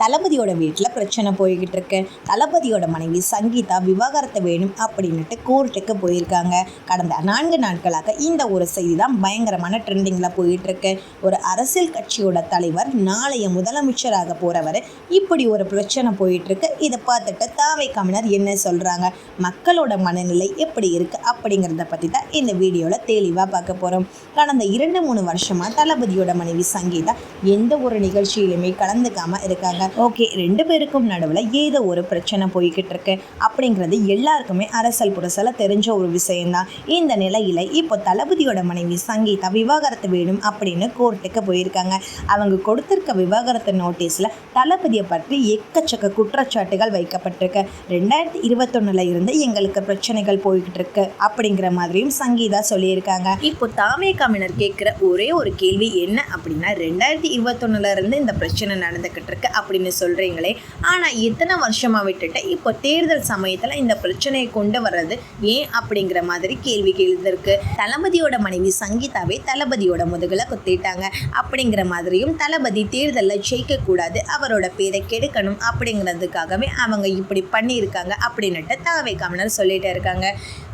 தளபதியோட வீட்டில் பிரச்சனை போய்கிட்டு இருக்கு. தளபதியோட மனைவி சங்கீதா விவாகரத்து வேணும் அப்படின்னுட்டு கோர்ட்டுக்கு போயிருக்காங்க. கடந்த 4 நாட்களாக இந்த ஒரு செய்தி தான் பயங்கரமான ட்ரெண்டிங்கில் போயிட்டு இருக்கு. ஒரு அரசியல் கட்சியோட தலைவர், நாளைய முதலமைச்சராக போறவர், இப்படி ஒரு பிரச்சனை போயிட்டு இருக்கு. இதை பார்த்துட்டு தாவேக்காவினர் என்ன சொல்றாங்க, மக்களோட மனநிலை எப்படி இருக்கு அப்படிங்கிறத பற்றி தான் இந்த வீடியோவில் தெளிவாக பார்க்க போகிறோம். கடந்த 2-3 வருஷமாக தளபதியோட மனைவி சங்கீதா எந்த ஒரு நிகழ்ச்சியிலுமே கலந்துக்காம இருக்காங்க. ஓகே, 2 பேருக்கும் நடுவில் ஏதோ ஒரு பிரச்சனை போய்கிட்டு இருக்கு அப்படிங்கிறது எல்லாருக்குமே அரசல் புரசல தெரிஞ்ச ஒரு விஷயம்தான். இந்த நிலையில இப்போ தளபதியோட மனைவி சங்கீதா விவாகரத்து வேணும் அப்படின்னு கோர்ட்டுக்கு போயிருக்காங்க. அவங்க கொடுத்திருக்க விவாகரத்து நோட்டீஸ்ல தளபதியை பற்றி எக்கச்சக்க குற்றச்சாட்டுகள் வைக்கப்பட்டிருக்கு. 2021 இருந்து எங்களுக்கு பிரச்சனைகள் போய்கிட்டு இருக்கு அப்படிங்கிற மாதிரியும் சங்கீதா சொல்லியிருக்காங்க. இப்போ தாவேக்காவினர் கேட்கிற ஒரே ஒரு கேள்வி என்ன அப்படின்னா, 2021 இருந்து இந்த பிரச்சனை நடந்துகிட்டு இருக்கு அப்படின்னு சொல்றீங்களே, ஆனா இத்தனை வருஷமா விட்டுட்டு இப்போ தேர்தல் சமயத்துல இந்த பிரச்சனையை கொண்டு வர்றது ஏன் அப்படிங்கிற மாதிரி கேள்வி கேள்விருக்கு. தளபதியோட மனைவி சங்கீதாவே தளபதியோட முதுகுல குத்திட்டாங்க அப்படிங்கிற மாதிரியும், தளபதி தேர்தலில் ஜெயிக்க கூடாது, அவரோட பேரை கெடுக்கணும் அப்படிங்கிறதுக்காகவே அவங்க இப்படி பண்ணியிருக்காங்க அப்படின்னுட்டு தாவேக்காவினர் சொல்லிட்டு இருக்காங்க.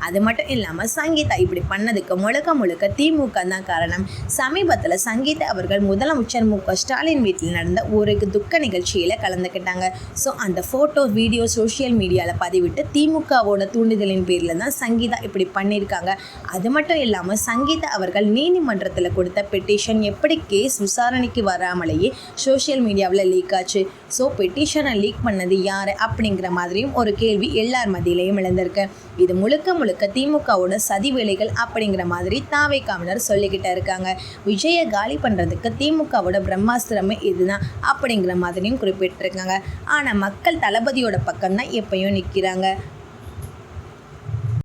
அது மட்டும் இல்லாம சங்கீதா இப்படி பண்ணதுக்கு முழுக்க திமுக தான் காரணம். சமீபத்தில் சங்கீதா அவர்கள் முதலமைச்சர் மு.க.ஸ்டாலின் வீட்டில் நடந்த ஒரு துக்க நிகழ்ச்சியில் கலந்துக்கிட்டாங்க. ஸோ அந்த ஃபோட்டோ வீடியோ சோஷியல் மீடியாவில் பதிவிட்டு திமுகவோட தூண்டுதலின் பேரில் தான் சங்கீதா இப்படி பண்ணியிருக்காங்க. அது மட்டும் இல்லாமல் சங்கீதா அவர்கள் நீதிமன்றத்தில் கொடுத்த பெட்டிஷன் எப்படி கேஸ் விசாரணைக்கு வராமலேயே சோஷியல் மீடியாவில் லீக் ஆச்சு. ஸோ பெட்டிஷனை லீக் பண்ணது யார் அப்படிங்கிற மாதிரியும் ஒரு கேள்வி எல்லார் மத்தியிலையும் எழுந்திருக்கு. இது முழுக்க திமுகவோட சதி வேலைகள் அப்படிங்கிற மாதிரி தாவேக்காவினர் சொல்லிக்கிட்டு இருக்காங்க. விஜயை காலி பண்ணுறதுக்கு திமுகவோட பிரம்மாஸ்திரமே இதுதான் அப்படிங்கிற மாதிரியும் குறிப்பிட்டிருக்காங்க. ஆனால் மக்கள் தளபதியோட பக்கம் தான் எப்பயும் நிற்கிறாங்க.